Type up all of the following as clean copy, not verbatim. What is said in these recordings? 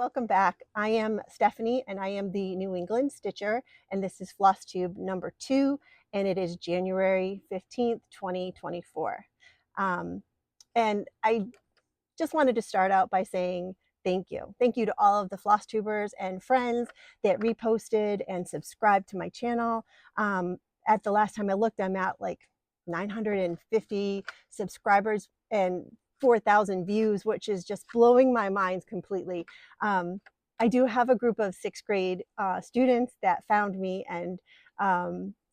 welcome back. I am Stephanie and I am the New England Stitcher, and this is Flosstube number 2, and it is January 15th, 2024. And I just wanted to start out by saying thank you. Thank you to all of the Flosstubers and friends that reposted and subscribed to my channel. At the last time I looked, I'm at like 950 subscribers and 4,000 views, which is just blowing my mind completely. I do have a group of 6th grade students that found me, and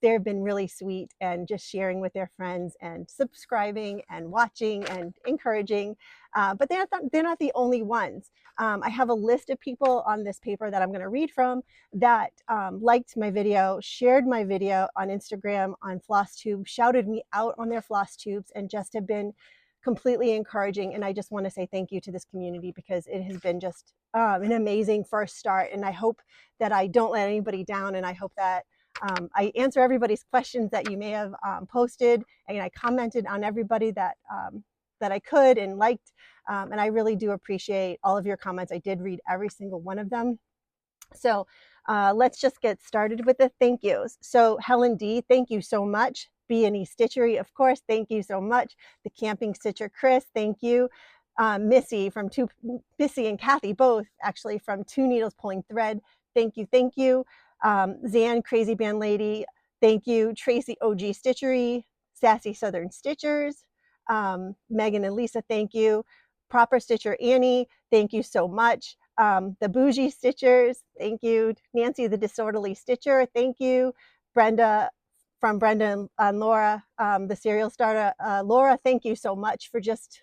they've been really sweet and just sharing with their friends and subscribing and watching and encouraging. But they're not the only ones. I have a list of people on this paper that I'm going to read from that liked my video, shared my video on Instagram, on Flosstube, shouted me out on their Flosstubes, and just have been completely encouraging. And I just want to say thank you to this community, because it has been just an amazing first start. And I hope that I don't let anybody down, and I hope that I answer everybody's questions that you may have posted, and I commented on everybody that I could and liked, and I really do appreciate all of your comments. I did read every single one of them. So let's just get started with the thank yous. So Helen D, thank you so much. B&E Stitchery, of course, thank you so much. The Camping Stitcher Chris, thank you. Missy and Kathy, both actually, from Two Needles Pulling Thread, thank you, thank you. Zan, Crazy Band Lady, thank you. Tracy, OG Stitchery, Sassy Southern Stitchers, Megan and Lisa, thank you. Proper Stitcher Annie, thank you so much. The Bougie Stitchers, thank you. Nancy the Disorderly Stitcher, thank you. Brenda, from Brenda and Laura, the Serial Starter, Laura, thank you so much for just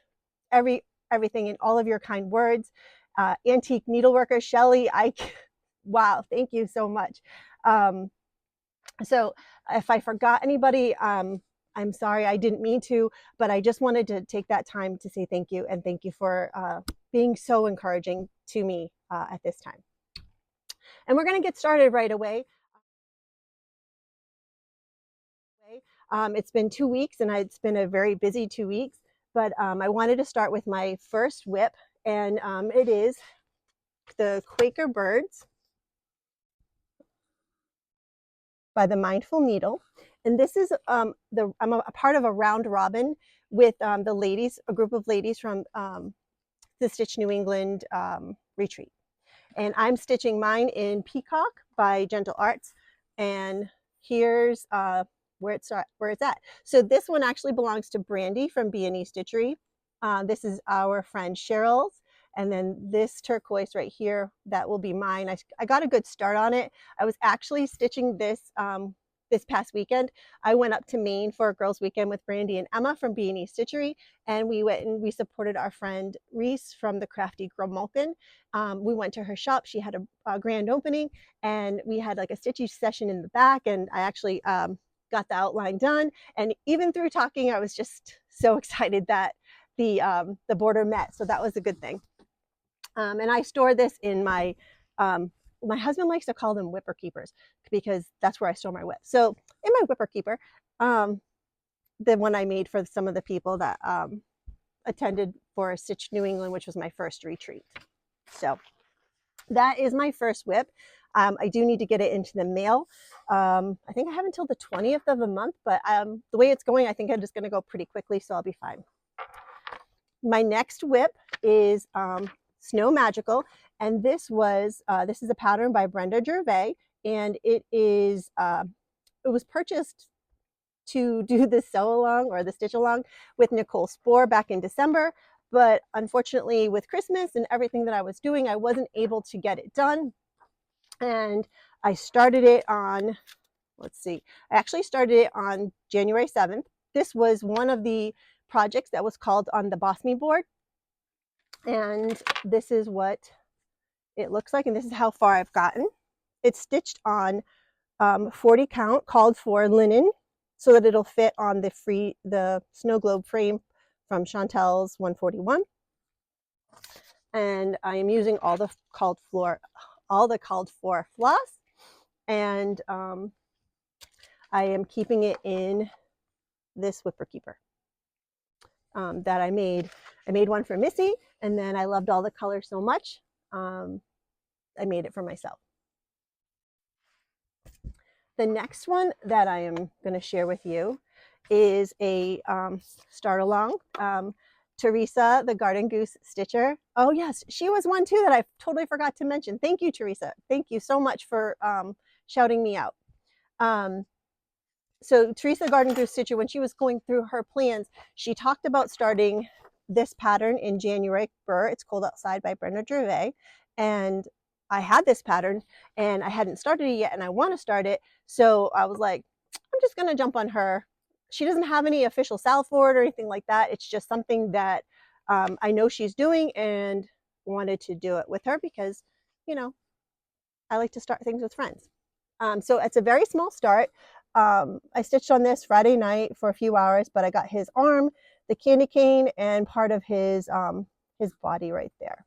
everything and all of your kind words. Antique Needleworker Shelly, wow, thank you so much. So if I forgot anybody, I'm sorry, I didn't mean to, but I just wanted to take that time to say thank you, and thank you for being so encouraging to me at this time. And we're going to get started right away. It's been 2 weeks, and it's been a very busy 2 weeks, but I wanted to start with my first WIP, and it is the Quaker Birds by the Mindful Needle. And this is I'm a part of a round robin with the ladies, a group of ladies from the Stitch New England retreat. And I'm stitching mine in Peacock by Gentle Arts. And here's where it's at. So this one actually belongs to Brandy from B&E Stitchery. This is our friend Cheryl's. And then this turquoise right here, that will be mine. I got a good start on it. I was actually stitching this this past weekend. I went up to Maine for a girls' weekend with Brandy and Emma from B&E Stitchery, and we went and we supported our friend Reese from the Crafty Girl Malkin. We went to her shop. She had a grand opening, and we had like a stitchy session in the back, and I actually got the outline done. And even through talking, I was just so excited that the border met. So that was a good thing. And I store this in my husband likes to call them whipper keepers, because that's where I store my whip. So in my whipper keeper, the one I made for some of the people that attended for Stitch New England, which was my first retreat. So that is my first whip. I do need to get it into the mail. I think I have until the 20th of the month, but the way it's going, I think I'm just going to go pretty quickly, so I'll be fine. My next whip is Snow Magical, and this is a pattern by Brenda Gervais, and it was purchased to do the sew along or the stitch along with Nicole Spohr back in December, but unfortunately with Christmas and everything that I was doing, I wasn't able to get it done. And I started it on, I actually started it on January 7th. This was one of the projects that was called on the Boss Me board. And this is what it looks like, and this is how far I've gotten. It's stitched on 40 count called for linen, so that it'll fit on the snow globe frame from Chantel's 141. And I am using all the called for floss, and I am keeping it in this whipper keeper that I made. I made one for Missy, and then I loved all the colors so much I made it for myself. The next one that I am going to share with you is a start along. Teresa, the Garden Goose Stitcher. Oh yes, she was one too that I totally forgot to mention. Thank you, Teresa. Thank you so much for shouting me out. So Teresa Garden Goose Stitcher, when she was going through her plans, she talked about starting this pattern in January. It's Cold Outside by Brenda Gervais. And I had this pattern and I hadn't started it yet and I want to start it. So I was like, I'm just going to jump on her. She doesn't have any official sal for it or anything like that. It's just something that I know she's doing and wanted to do it with her because, you know, I like to start things with friends. So it's a very small start. I stitched on this Friday night for a few hours, but I got his arm, the candy cane, and part of his body right there.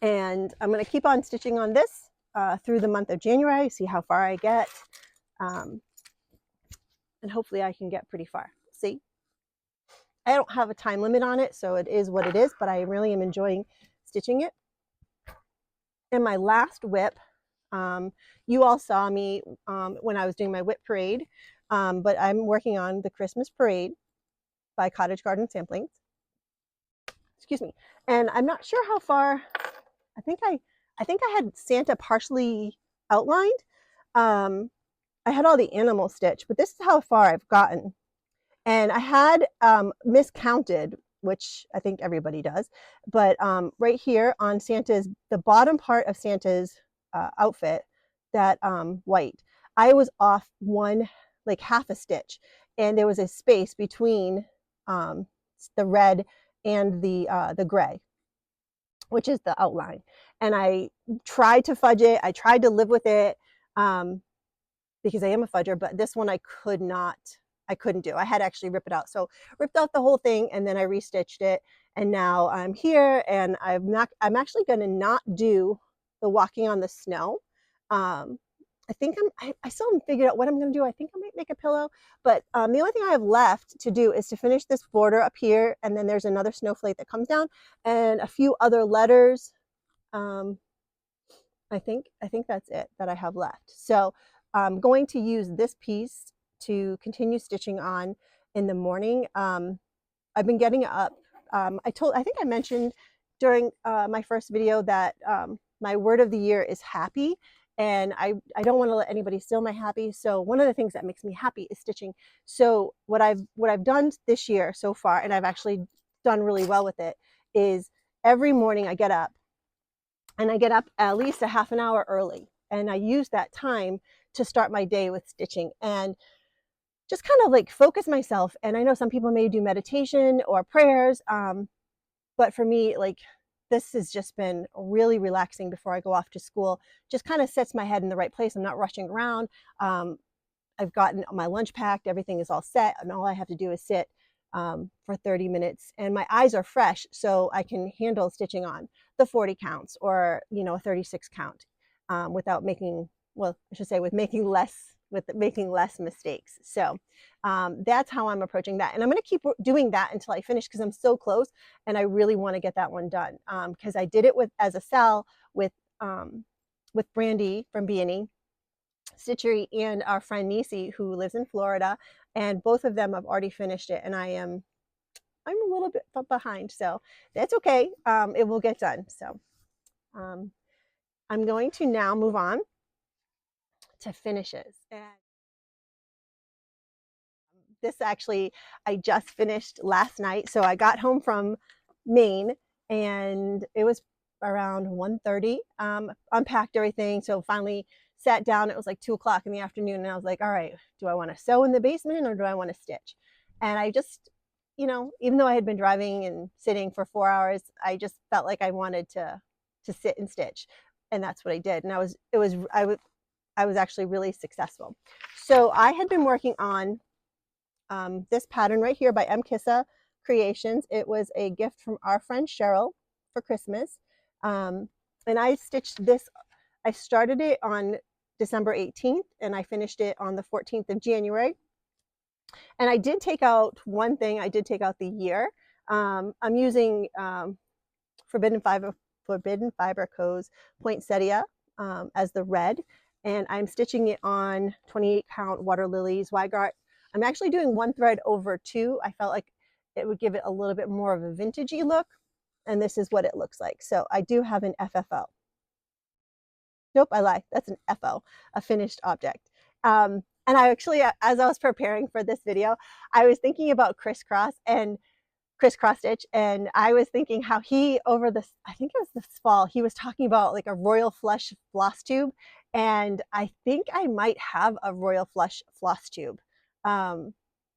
And I'm going to keep on stitching on this through the month of January, see how far I get. And hopefully I can get pretty far. See? I don't have a time limit on it, so it is what it is, but I really am enjoying stitching it. And my last whip, you all saw me when I was doing my whip parade, but I'm working on the Christmas parade by Cottage Garden Samplings. Excuse me. And I'm not sure how far. I think I had Santa partially outlined. I had all the animal stitch, but this is how far I've gotten. And I had miscounted, which I think everybody does, but right here on Santa's, the bottom part of Santa's outfit, that white, I was off one, like half a stitch, and there was a space between the red and the gray, which is the outline. And I tried to fudge it. I tried to live with it because I am a fudger, but this one I couldn't do. I had to actually rip it out. So ripped out the whole thing and then I restitched it. And now I'm here and I'm actually going to not do the walking on the snow. I think I still haven't figured out what I'm going to do. I think I might make a pillow, but the only thing I have left to do is to finish this border up here. And then there's another snowflake that comes down and a few other letters. I think that's it that I have left. So I'm going to use this piece to continue stitching on in the morning. I've been getting up. I think I mentioned during my first video that my word of the year is happy, and I don't want to let anybody steal my happy. So one of the things that makes me happy is stitching. So what I've done this year so far, and I've actually done really well with it, is every morning I get up, and I get up at least a half an hour early, and I use that time to start my day with stitching and just kind of like focus myself. And I know some people may do meditation or prayers, but for me, like, this has just been really relaxing before I go off to school. Just kind of sets my head in the right place. I'm not rushing around. I've gotten my lunch packed, everything is all set, and all I have to do is sit for 30 minutes, and my eyes are fresh, so I can handle stitching on the 40 counts or, you know, a 36 count without making, well, I should say with making less mistakes. So that's how I'm approaching that, and I'm going to keep doing that until I finish because I'm so close, and I really want to get that one done because I did it as a sal with Brandy from B&E Stitchery and our friend Nisi, who lives in Florida, and both of them have already finished it, and I'm a little bit behind, so that's okay. It will get done. So I'm going to now move on to finishes. And this actually, I just finished last night. So I got home from Maine and it was around 1:30. Unpacked everything. So finally sat down. It was like 2 o'clock in the afternoon. And I was like, all right, do I want to sew in the basement or do I want to stitch? And I just, you know, even though I had been driving and sitting for 4 hours, I just felt like I wanted to sit and stitch. And that's what I did. And I was actually really successful. So I had been working on this pattern right here by M. Kissa Creations. It was a gift from our friend Cheryl for Christmas. And I stitched this. I started it on December 18th and I finished it on the 14th of January. And I did take out one thing. I did take out the year. I'm using Forbidden Forbidden Fiber Co's Poinsettia as the red, and I'm stitching it on 28 count water lilies. Weigart. I'm actually doing one thread over two. I felt like it would give it a little bit more of a vintagey look, and this is what it looks like. So I do have an FFO. Nope, I lied. That's an FO, a finished object. And I actually, as I was preparing for this video, I was thinking about crisscross stitch, and I was thinking how he, over this, I think it was this fall, he was talking about like a royal flush floss tube, and I think I might have a royal flush floss tube.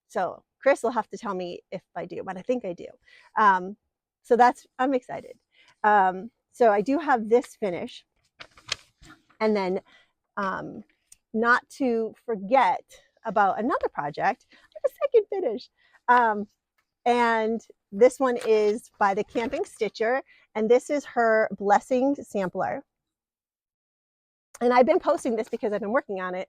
So Chris will have to tell me if I do, but I think I do. So I'm excited. So I do have this finish, and then not to forget about another project, I have a second finish. And this one is by the Camping Stitcher, and this is her Blessing sampler. And I've been posting this because I've been working on it.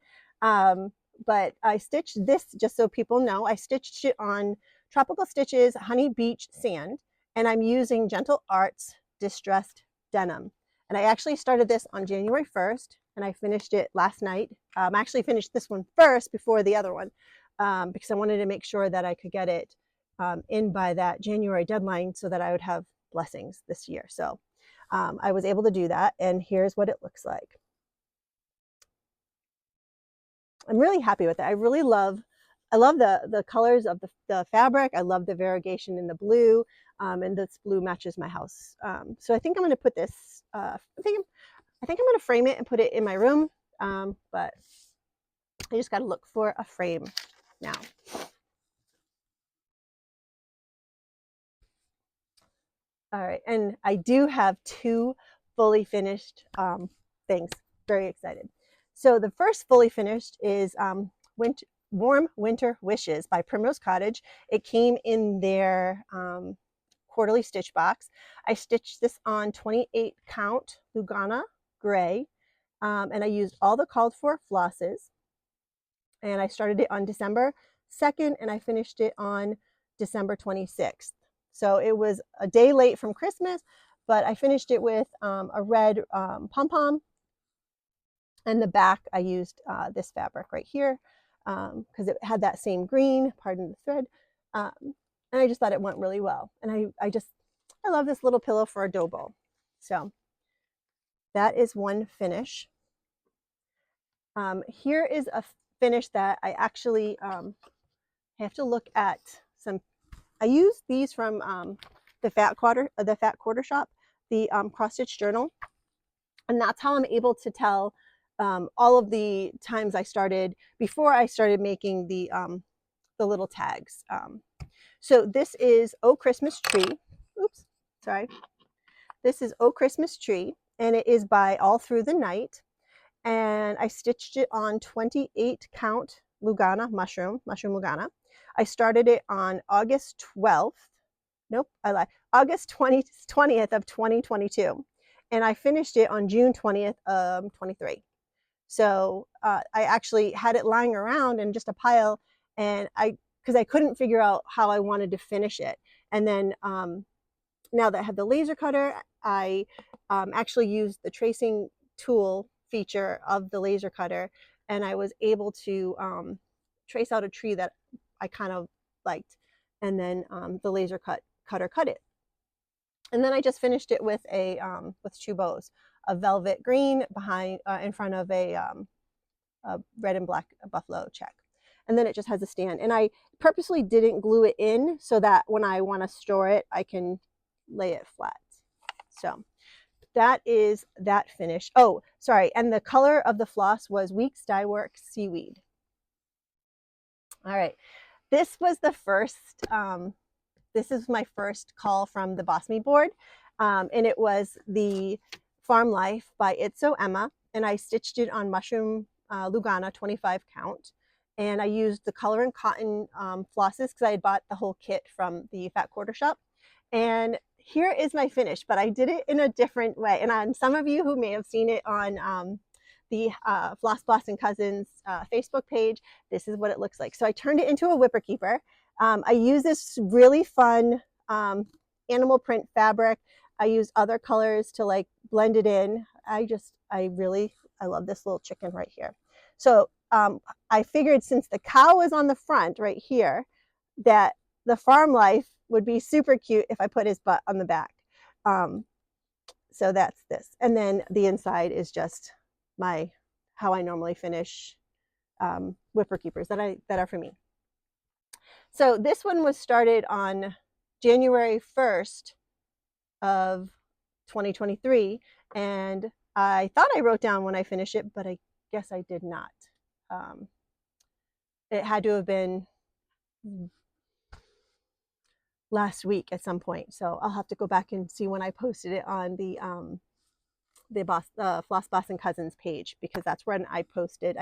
But I stitched this, just so people know, I stitched it on Tropical Stitches Honey Beach Sand, and I'm using Gentle Arts Distressed Denim. And I actually started this on January 1st, and I finished it last night. I actually finished this one first before the other one, because I wanted to make sure that I could get it in by that January deadline so that I would have blessings this year. So I was able to do that, and here's what it looks like. I'm really happy with it. I love the colors of the fabric. I love the variegation in the blue, and this blue matches my house. So I think I'm going to put this, I think I'm going to frame it and put it in my room, but I just got to look for a frame now. All right, and I do have two fully finished things. Very excited. So the first fully finished is Warm Winter Wishes by Primrose Cottage. It came in their quarterly stitch box. I stitched this on 28 count Lugana gray, and I used all the called for flosses. And I started it on December 2nd, and I finished it on December 26th. So it was a day late from Christmas, but I finished it with a red pom-pom. And the back, I used this fabric right here because it had that same green, pardon the thread. And I just thought it went really well. And I love this little pillow for a dough bowl. So that is one finish. Here is a finish that I actually have to look at some. I use these from the Fat Quarter Shop, the Cross Stitch Journal, and that's how I'm able to tell all of the times I started before I started making the little tags. So this is Oh Christmas Tree. Oops, sorry. This is Oh Christmas Tree, and it is by All Through the Night, and I stitched it on 28 count Lugana mushroom Lugana. I started it on August 12th. Nope, I lied. August 20th of 2022. And I finished it on June 20th of 23. So I actually had it lying around in just a pile, and because I couldn't figure out how I wanted to finish it. And then now that I have the laser cutter, I actually used the tracing tool feature of the laser cutter, and I was able to trace out a tree that I kind of liked, and then the laser cutter cut it. And then I just finished it with with two bows, a velvet green behind in front of a red and black buffalo check. And then it just has a stand. And I purposely didn't glue it in so that when I want to store it, I can lay it flat. So that is that finish. Oh, sorry. And the color of the floss was Weeks Dye Work Seaweed. All right. This was the first, this is my first call from the Boss Me board. And it was the Farm Life by It's So Emma. And I stitched it on mushroom Lugana 25 count. And I used the Color and Cotton flosses because I had bought the whole kit from the Fat Quarter Shop. And here is my finish, but I did it in a different way. And on some of you who may have seen it on the Floss Boss and Cousins Facebook page, this is what it looks like. So I turned it into a whipper keeper. I use this really fun animal print fabric. I use other colors to like blend it in. I love this little chicken right here. So I figured since the cow is on the front right here, that the farm life would be super cute if I put his butt on the back. So that's this. And then the inside is just how I normally finish whipper keepers that are for me. So this one was started on January 1st of 2023, and I thought I wrote down when I finished it, but I guess I did not. It had to have been last week at some point, so I'll have to go back and see when I posted it on the Floss Boss and Cousins page, because that's when I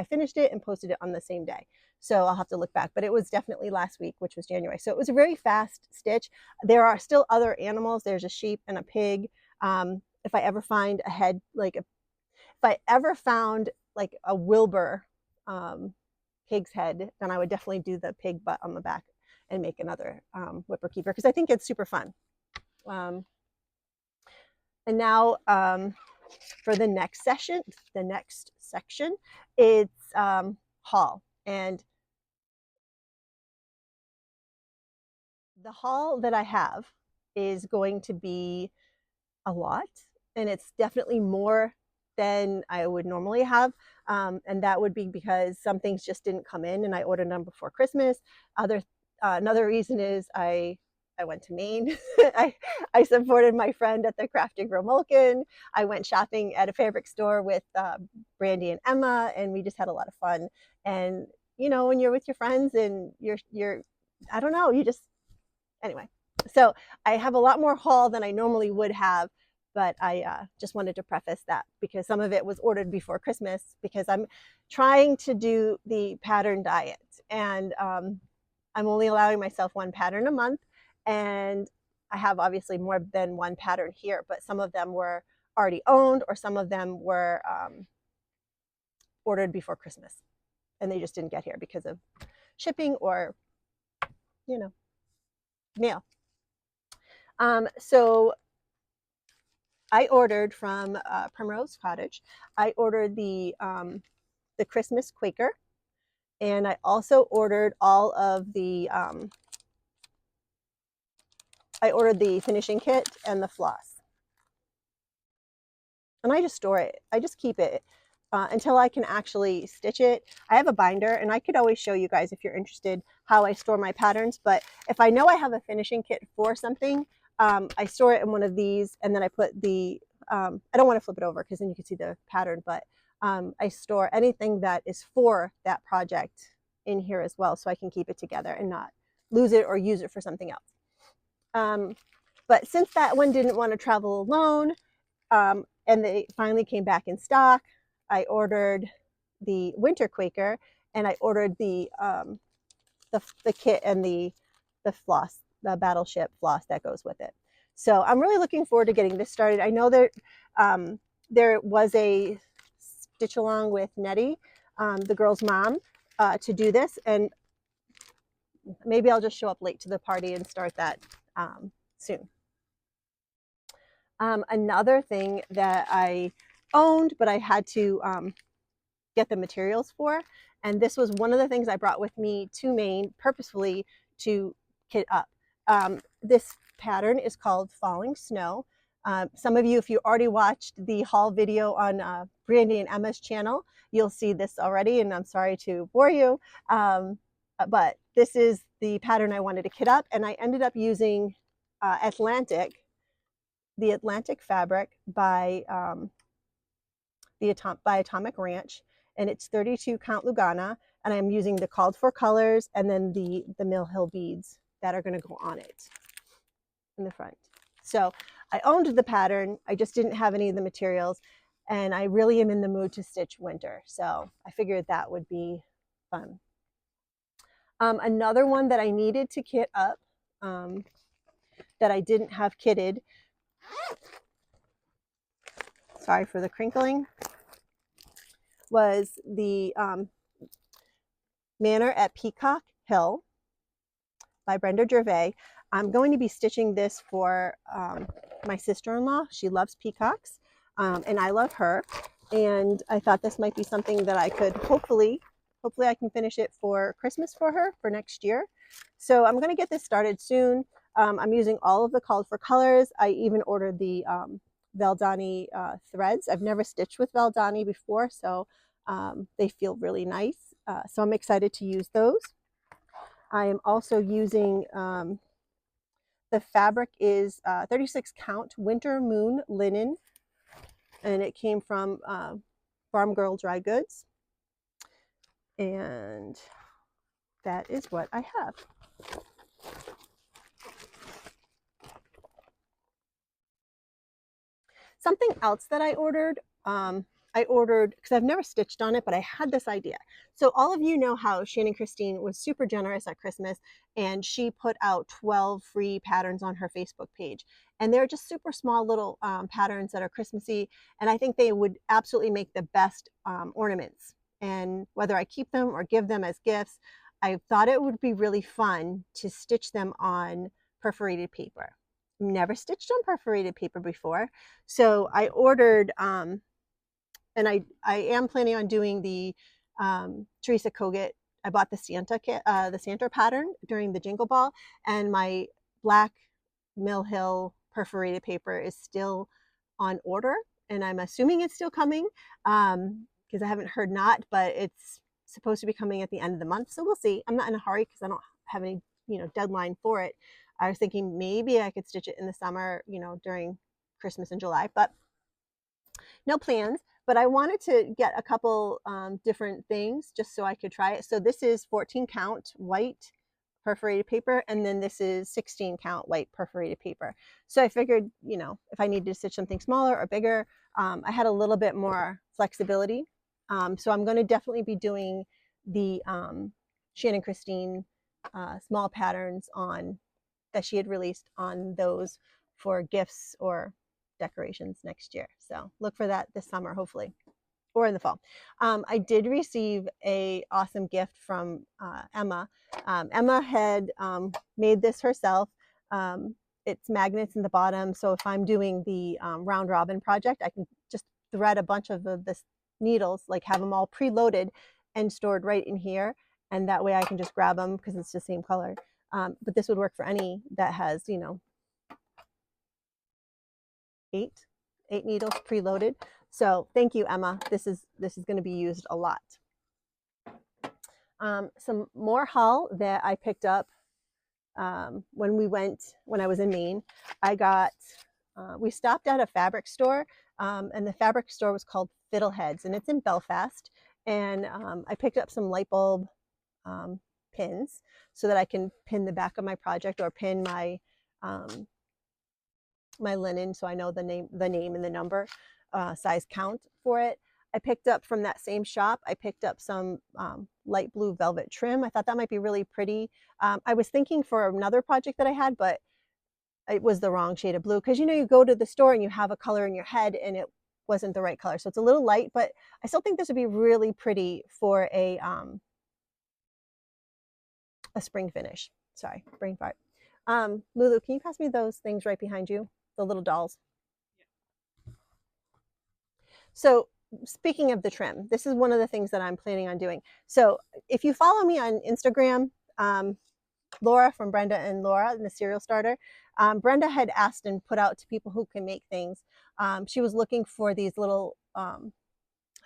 finished it and posted it on the same day. So I'll have to look back, but it was definitely last week, which was January. So it was a very fast stitch. There are still other animals. There's a sheep and a pig. If I ever find a head, if I ever found like a Wilbur pig's head, then I would definitely do the pig butt on the back and make another whipper keeper, because I think it's super fun. And now for the next section, it's haul. And the haul that I have is going to be a lot, and it's definitely more than I would normally have. And that would be because some things just didn't come in and I ordered them before Christmas. Another reason is I went to Maine. I supported my friend at the Crafty Gromolkin. I went shopping at a fabric store with Brandy and Emma, and we just had a lot of fun. And when you're with your friends and you're I don't know, anyway. So I have a lot more haul than I normally would have, but I just wanted to preface that because some of it was ordered before Christmas, because I'm trying to do the pattern diet, and I'm only allowing myself one pattern a month. And I have obviously more than one pattern here, but some of them were already owned, or some of them were ordered before Christmas and they just didn't get here because of shipping or mail. So I ordered from Primrose Cottage. I ordered the Christmas Quaker, and I also ordered all of the I ordered the finishing kit and the floss. And I just store it. I just keep it until I can actually stitch it. I have a binder, and I could always show you guys if you're interested how I store my patterns. But if I know I have a finishing kit for something, I store it in one of these, and then I put the, I don't want to flip it over because then you can see the pattern, but I store anything that is for that project in here as well, so I can keep it together and not lose it or use it for something else. But since that one didn't want to travel alone, and they finally came back in stock, I ordered the Winter Quaker, and I ordered the kit and the floss, the Battleship floss that goes with it. So I'm really looking forward to getting this started. I know there was a stitch along with Nettie, the girl's mom, to do this, and maybe I'll just show up late to the party and start that soon. Another thing that I owned, but I had to get the materials for, and this was one of the things I brought with me to Maine purposefully to kit up. This pattern is called Falling Snow. Some of you, if you already watched the haul video on Brandy and Emma's channel, you'll see this already, and I'm sorry to bore you, but this is the pattern I wanted to kit up, and I ended up using the Atlantic fabric by Atomic Ranch, and it's 32 count Lugana, and I'm using the called for colors and then the Mill Hill beads that are going to go on it in the front. So I owned the pattern, I just didn't have any of the materials, and I really am in the mood to stitch winter, so I figured that would be fun. Another one that I needed to kit up that I didn't have kitted, sorry for the crinkling, was the Manor at Peacock Hill by Brenda Gervais. I'm going to be stitching this for my sister-in-law. She loves peacocks, and I love her. And I thought this might be something that I could hopefully I can finish it for Christmas for her for next year. So I'm going to get this started soon. I'm using all of the called for colors. I even ordered the Valdani threads. I've never stitched with Valdani before, so they feel really nice. So I'm excited to use those. I am also using, the fabric is 36 count Winter Moon linen, and it came from Farm Girl Dry Goods. And that is what I have. Something else that I ordered, because I've never stitched on it, but I had this idea. So all of you know how Shannon Christine was super generous at Christmas, and she put out 12 free patterns on her Facebook page. And they're just super small little patterns that are Christmassy, and I think they would absolutely make the best ornaments. And whether I keep them or give them as gifts, I thought it would be really fun to stitch them on perforated paper. Never stitched on perforated paper before. So I ordered, and I am planning on doing the Teresa Kogut. I bought the Santa kit, the Santa pattern during the Jingle Ball, and my black Mill Hill perforated paper is still on order, and I'm assuming it's still coming because I haven't heard not, but it's supposed to be coming at the end of the month. So we'll see. I'm not in a hurry because I don't have any, deadline for it. I was thinking maybe I could stitch it in the summer, during Christmas and July, but no plans. But I wanted to get a couple different things just so I could try it. So this is 14 count white perforated paper, and then this is 16 count white perforated paper. So I figured, if I needed to stitch something smaller or bigger, I had a little bit more flexibility. So I'm going to definitely be doing the Shannon Christine small patterns that she had released on those for gifts or decorations next year. So look for that this summer, hopefully, or in the fall. I did receive a awesome gift from Emma. Emma had made this herself. It's magnets in the bottom, so if I'm doing the round robin project, I can just thread a bunch of the needles, like have them all preloaded and stored right in here, and that way I can just grab them because it's the same color. But this would work for any that has, 8 needles preloaded. So thank you, Emma. This is going to be used a lot. Some more haul that I picked up when I was in Maine. I got, we stopped at a fabric store, and the fabric store was called Fiddleheads, and it's in Belfast. And I picked up some light bulb pins so that I can pin the back of my project or pin my my linen, so I know the name and the number, size count for it. I picked up from that same shop, I picked up some light blue velvet trim. I thought that might be really pretty. I was thinking for another project that I had, but it was the wrong shade of blue, because you go to the store and you have a color in your head and it wasn't the right color. So it's a little light, but I still think this would be really pretty for a spring finish. Sorry, brain fart. Lulu, can you pass me those things right behind you? The little dolls. Yeah. So speaking of the trim, this is one of the things that I'm planning on doing. So if you follow me on Instagram, Laura from Brenda and Laura in the Serial Starter, Brenda had asked and put out to people who can make things. She was looking for these little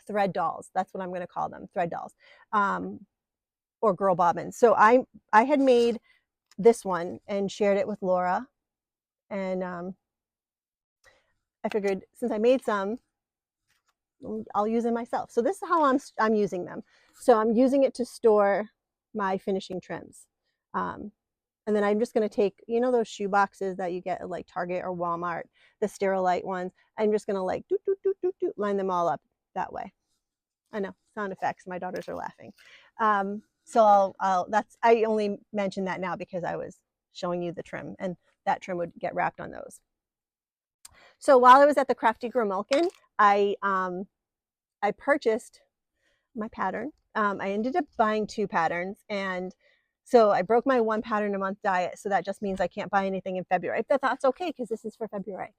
thread dolls. That's what I'm going to call them, thread dolls, or girl bobbins. So I had made this one and shared it with Laura, and I figured since I made some, I'll use them myself. So this is how I'm using them. So I'm using it to store my finishing trims. And then I'm just going to take, those shoe boxes that you get at like Target or Walmart, the Sterilite ones. I'm just going to like line them all up that way. I know, sound effects. My daughters are laughing. So I only mentioned that now because I was showing you the trim, and that trim would get wrapped on those. So while I was at the Crafty Grimalkin, I purchased my pattern. I ended up buying 2 patterns, and So I broke my 1 pattern a month diet. So that just means I can't buy anything in February. But that's okay because this is for February.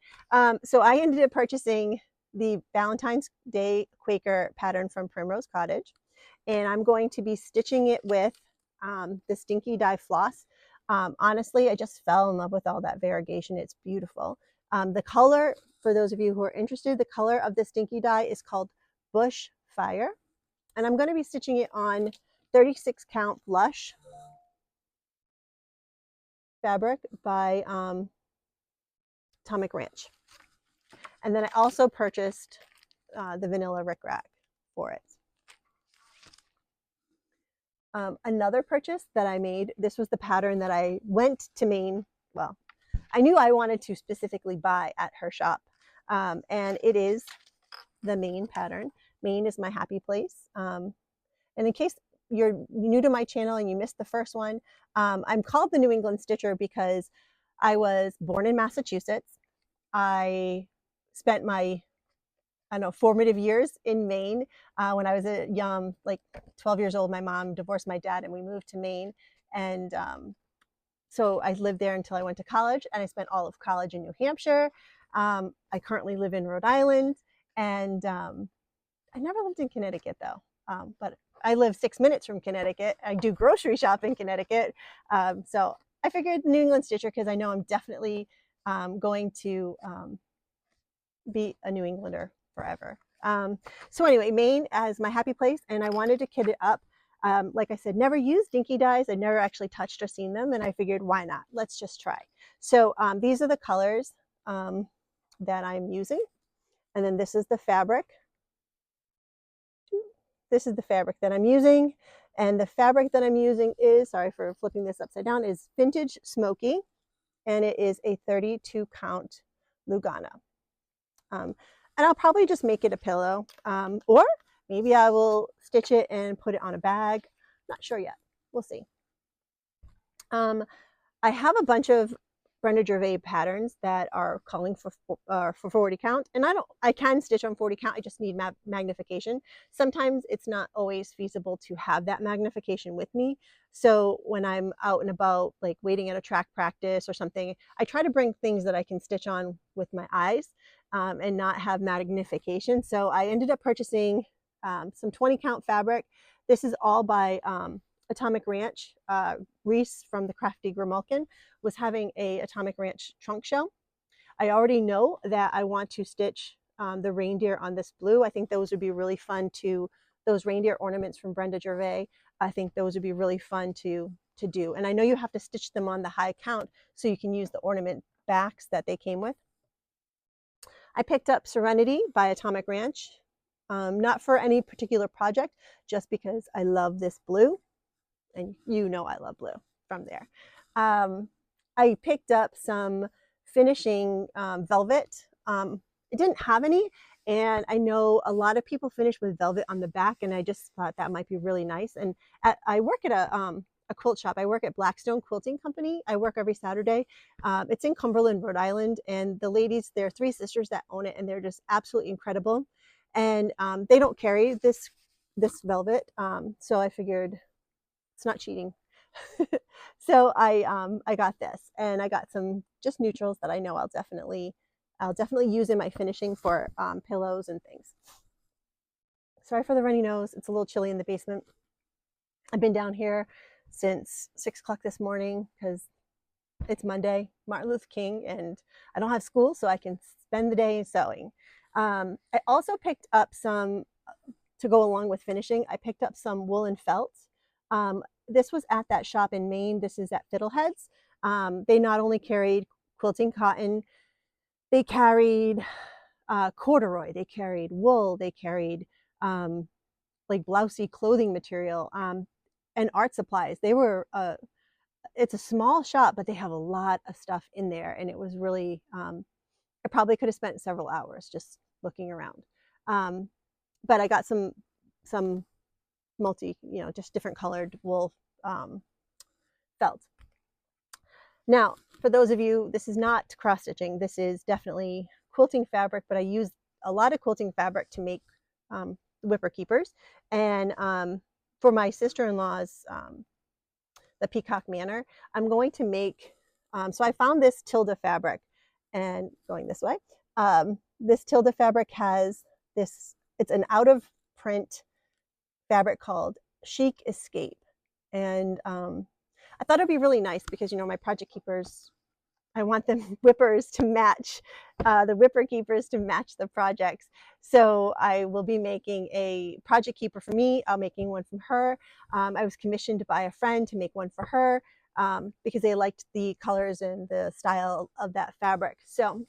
So I ended up purchasing the Valentine's Day Quaker pattern from Primrose Cottage. And I'm going to be stitching it with the Stinky Dye Floss. Honestly, I just fell in love with all that variegation. It's beautiful. The color, for those of you who are interested, the color of the Stinky Dye is called Bush Fire. And I'm going to be stitching it on 36 count blush fabric by Atomic Ranch. And then I also purchased the vanilla rickrack for it. Another purchase that I made, this was the pattern that I went to Maine. Well, I knew I wanted to specifically buy at her shop. And it is the Maine pattern. Maine is my happy place. And in case you're new to my channel and you missed the first one, I'm called the New England Stitcher because I was born in Massachusetts. I spent my, I don't know, formative years in Maine. When I was a young, like 12 years old, my mom divorced my dad and we moved to Maine. And so I lived there until I went to college, and I spent all of college in New Hampshire. I currently live in Rhode Island, and I never lived in Connecticut though. But I live 6 minutes from Connecticut. I do grocery shop in Connecticut. So I figured New England Stitcher because I know I'm definitely going to be a New Englander forever. So anyway, Maine as my happy place, and I wanted to kit it up. Like I said, never used dinky dyes. I never actually touched or seen them, and I figured why not? Let's just try. So these are the colors that I'm using, and then this is the fabric. This is the fabric that I'm using, and the fabric that I'm using is, sorry for flipping this upside down, is Vintage Smoky, and it is a 32 count Lugana. And I'll probably just make it a pillow, or maybe I will stitch it and put it on a bag. Not sure yet. We'll see. I have a bunch of Brenda Gervais patterns that are calling for 40 count, and I can stitch on 40 count. I just need magnification. Sometimes it's not always feasible to have that magnification with me. So when I'm out and about, like waiting at a track practice or something, I try to bring things that I can stitch on with my eyes and not have magnification. So I ended up purchasing some 20 count fabric. This is all by Atomic Ranch. Reese from the Crafty Grimalkin was having a Atomic Ranch trunk show. I already know that I want to stitch the reindeer on this blue. I think those would be really fun to, those reindeer ornaments from Brenda Gervais. I think those would be really fun to do. And I know you have to stitch them on the high count so you can use the ornament backs that they came with. I picked up Serenity by Atomic Ranch, not for any particular project, just because I love this blue. And you know I love blue from there. I picked up some finishing velvet. It didn't have any, and I know a lot of people finish with velvet on the back, and I just thought that might be really nice. And I work at a quilt shop. I work at Blackstone Quilting Company. I work every Saturday. It's in Cumberland, Rhode Island, and the ladies, there are 3 sisters that own it, and they're just absolutely incredible. And they don't carry this velvet, so I figured it's not cheating. So I got this, and I got some just neutrals that I know I'll definitely use in my finishing for pillows and things. Sorry for the runny nose. It's a little chilly in the basement. I've been down here since 6 o'clock this morning because it's Monday, Martin Luther King, and I don't have school, so I can spend the day sewing. I also picked up some, to go along with finishing, I picked up some woolen felt. This was at that shop in Maine. This is at Fiddleheads. They not only carried quilting cotton, they carried corduroy, they carried wool, they carried like blousey clothing material, and art supplies. They were, it's a small shop, but they have a lot of stuff in there, and it was really, I probably could have spent several hours just looking around. But I got some multi, just different colored wool felt. Now, for those of you, this is not cross stitching. This is definitely quilting fabric, but I use a lot of quilting fabric to make whipper keepers. And for my sister-in-law's, the Peacock Manor, I'm going to make, so I found this Tilda fabric, and going this way, this Tilda fabric has this, it's an out of print fabric called Chic Escape. And I thought it'd be really nice because, you know, my project keepers, I want the whippers to match, the whipper keepers to match the projects. So I will be making a project keeper for me. I'm making one from her. I was commissioned by a friend to make one for her because they liked the colors and the style of that fabric. So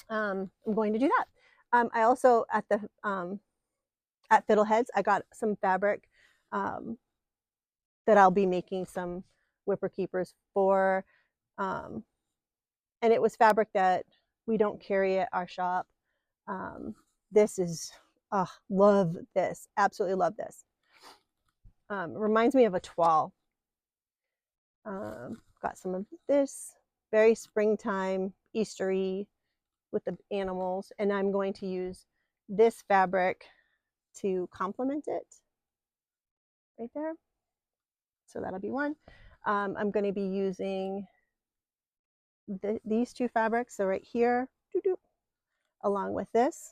I'm going to do that. I also, at Fiddleheads, I got some fabric that I'll be making some whipper keepers for. And it was fabric that we don't carry at our shop. This is, love this, absolutely love this. Reminds me of a toile. Got some of this, very springtime, Eastery with the animals, and I'm going to use this fabric to complement it right there. So that'll be one. I'm going to be using these two fabrics, so right here, along with this.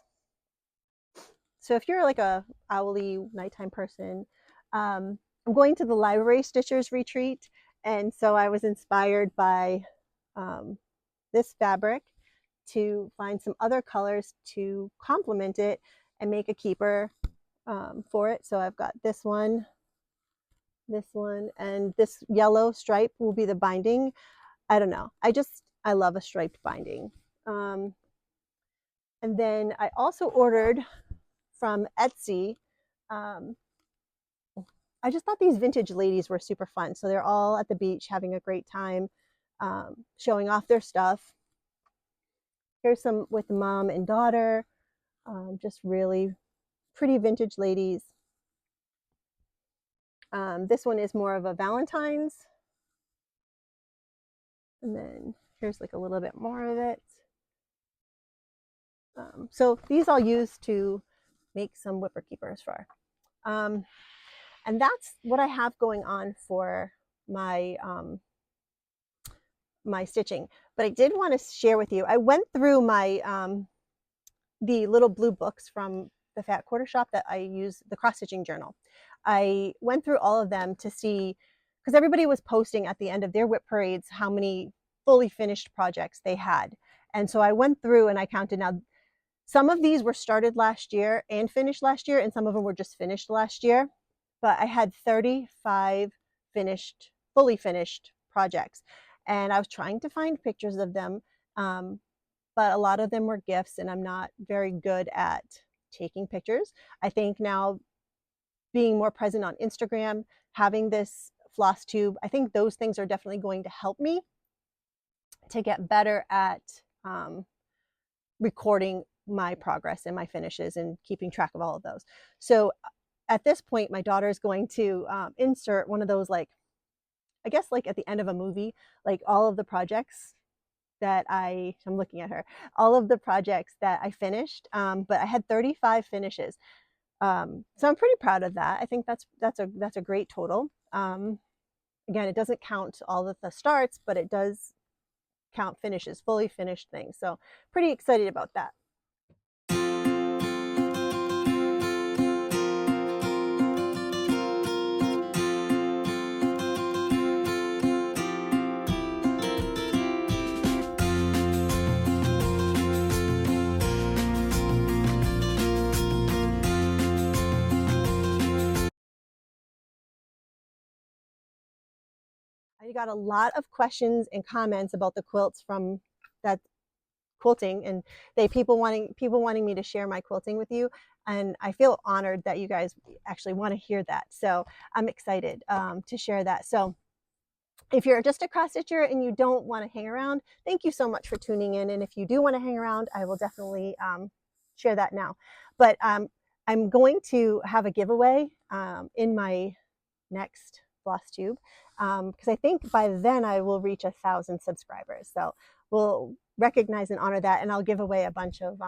So if you're like a owly nighttime person, I'm going to the Library Stitchers retreat, and so I was inspired by this fabric to find some other colors to complement it and make a keeper for it. So I've got this one, and this yellow stripe will be the binding. I don't know. I love a striped binding. And then I also ordered from Etsy. I just thought these vintage ladies were super fun. So they're all at the beach having a great time, showing off their stuff. Here's some with mom and daughter, just really pretty vintage ladies. This one is more of a Valentine's. And then here's like a little bit more of it. So these I'll use to make some whipper keepers for. And that's what I have going on for my my stitching. But I did want to share with you, I went through my the little blue books from the Fat Quarter Shop that I use, the cross stitching journal. I went through all of them to see, because everybody was posting at the end of their whip parades how many fully finished projects they had. And so I went through and I counted. Now, some of these were started last year and finished last year, and some of them were just finished last year. But I had 35 finished, fully finished projects. And I was trying to find pictures of them, but a lot of them were gifts, and I'm not very good at taking pictures. I think now, being more present on Instagram, having this Flosstube, I think those things are definitely going to help me to get better at recording my progress and my finishes and keeping track of all of those. So at this point, my daughter is going to insert one of those, like, I guess like at the end of a movie, like all of the projects that I'm looking at her, all of the projects that I finished, but I had 35 finishes. So I'm pretty proud of that. I think that's a great total. Again, it doesn't count all of the starts, but it does count finishes, fully finished things. So pretty excited about that. I got a lot of questions and comments about the quilts from that quilting, and people wanting me to share my quilting with you, and I feel honored that you guys actually want to hear that. So I'm excited to share that. So if you're just a cross stitcher and you don't want to hang around, thank you so much for tuning in. And if you do want to hang around, I will definitely share that now. But I'm going to have a giveaway in my next Flosstube, because I think by then I will reach 1,000 subscribers. So we'll recognize and honor that, and I'll give away a bunch of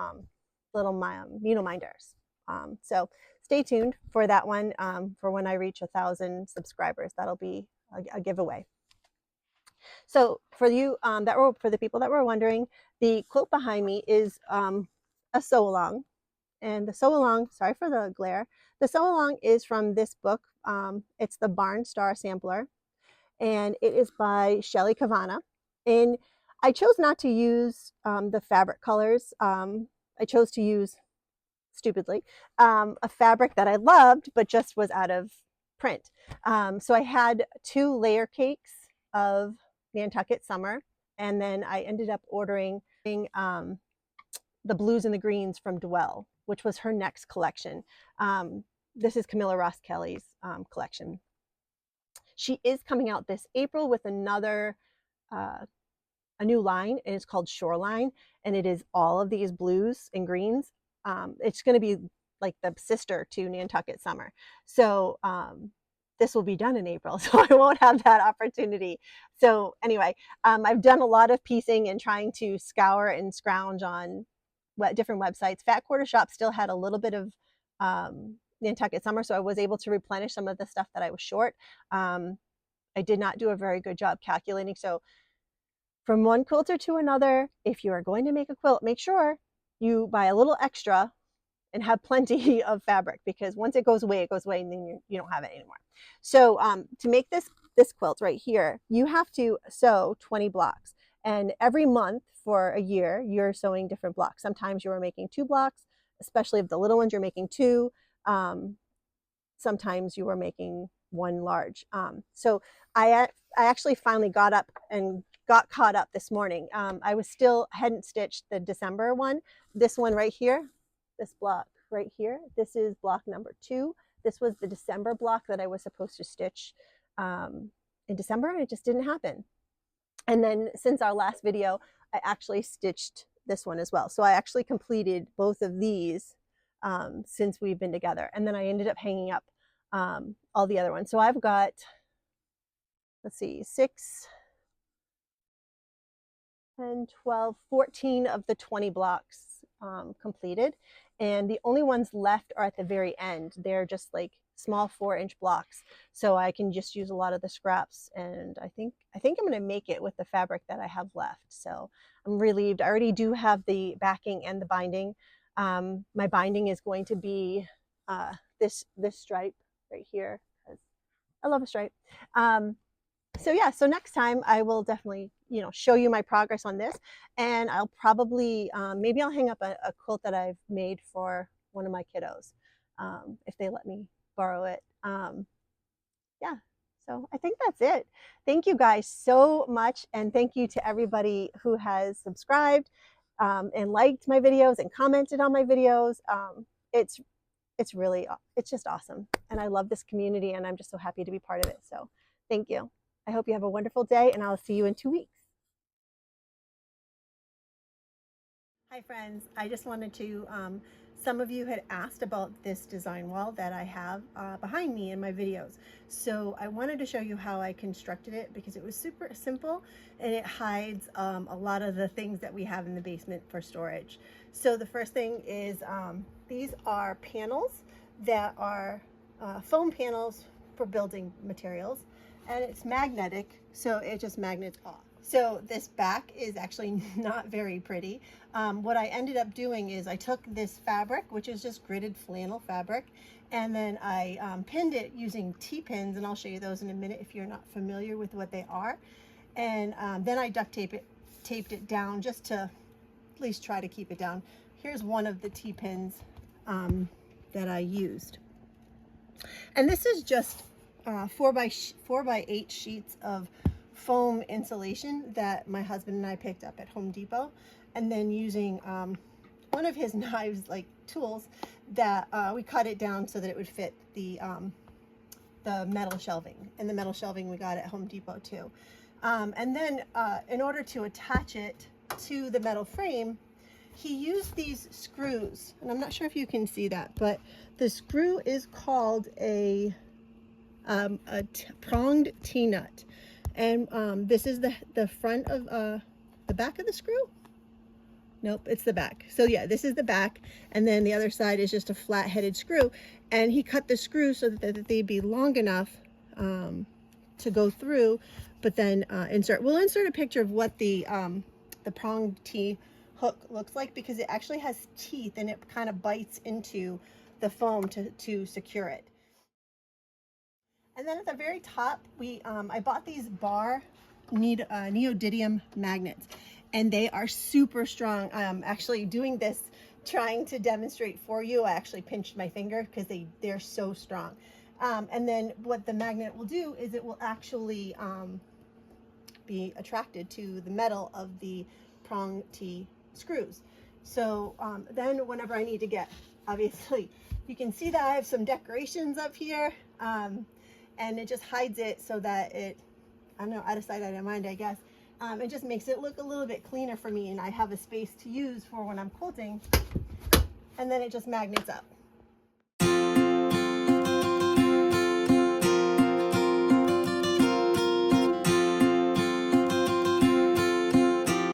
little needle minders. So stay tuned for that one, for when I reach 1,000 subscribers. That'll be a giveaway. So for you for the people that were wondering, the quilt behind me is a sew along, and the sew along, sorry for the glare, the sew along is from this book. It's the Barnstar sampler, and it is by Shelley Kavana. And I chose not to use the fabric colors. I chose to use, stupidly, a fabric that I loved, but just was out of print. So I had 2 layer cakes of Nantucket Summer, and then I ended up ordering the blues and the greens from Dwell, which was her next collection. This is Camila Ross Kelly's collection. She is coming out this April with another a new line, and it's called Shoreline, and it is all of these blues and greens. It's going to be like the sister to Nantucket Summer. So this will be done in April, so I won't have that opportunity. So anyway, I've done a lot of piecing and trying to scour and scrounge on different websites. Fat Quarter Shop still had a little bit of Nantucket Summer, so I was able to replenish some of the stuff that I was short. I did not do a very good job calculating. So from one quilter to another, if you are going to make a quilt, make sure you buy a little extra and have plenty of fabric, because once it goes away, and then you don't have it anymore. So to make this quilt right here, you have to sew 20 blocks. And every month for a year, you're sewing different blocks. Sometimes you are making 2 blocks, especially if the little ones, you're making 2. Sometimes you are making 1 large. So I actually finally got up and got caught up this morning. I hadn't stitched the December one. This one right here, this block right here, this is block number 2. This was the December block that I was supposed to stitch in December, and it just didn't happen. And then since our last video, I actually stitched this one as well. So I actually completed both of these since we've been together. And then I ended up hanging up all the other ones. So I've got, let's see, 6, 10, 12, 14 of the 20 blocks completed. And the only ones left are at the very end. They're just like small 4-inch blocks. So I can just use a lot of the scraps. And I think I'm going to make it with the fabric that I have left. So I'm relieved. I already do have the backing and the binding. My binding is going to be this stripe right here, because I love a stripe. So yeah, so next time I will definitely, show you my progress on this, and I'll probably, maybe I'll hang up a quilt that I've made for one of my kiddos, if they let me borrow it. Yeah, so I think that's it. Thank you guys so much, and thank you to everybody who has subscribed and liked my videos and commented on my videos. It's just awesome, and I love this community, and I'm just so happy to be part of it. So thank you. I hope you have a wonderful day, and I'll see you in 2 weeks. Hi friends, I just wanted to, some of you had asked about this design wall that I have behind me in my videos. So I wanted to show you how I constructed it, because it was super simple, and it hides a lot of the things that we have in the basement for storage. So the first thing is these are panels that are foam panels for building materials. And it's magnetic, so it just magnets off. So this back is actually not very pretty. What I ended up doing is I took this fabric, which is just gridded flannel fabric, and then I pinned it using T-pins, and I'll show you those in a minute if you're not familiar with what they are. And then I duct taped it down just to at least try to keep it down. Here's one of the T-pins that I used. And this is just 4 by 8 sheets of foam insulation that my husband and I picked up at Home Depot, and then using one of his knives, like tools, that we cut it down so that it would fit the metal shelving, and the metal shelving we got at Home Depot too. And then in order to attach it to the metal frame, he used these screws, and I'm not sure if you can see that, but the screw is called a pronged T-nut, and this is the front of the back of the screw. Nope, it's the back. So yeah, this is the back, and then the other side is just a flat-headed screw, and he cut the screw so that they'd be long enough to go through, but then insert. We'll insert a picture of what the prong T hook looks like, because it actually has teeth and it kind of bites into the foam to secure it. And then at the very top, I bought these bar neodymium magnets, and they are super strong. I'm actually doing this, trying to demonstrate for you. I actually pinched my finger because they're so strong. And then what the magnet will do is it will actually be attracted to the metal of the prong T screws. So then whenever I need to get, obviously, you can see that I have some decorations up here, and it just hides it so that it, I don't know, out of sight, out of mind, I guess. It just makes it look a little bit cleaner for me, and I have a space to use for when I'm quilting, and then it just magnets up.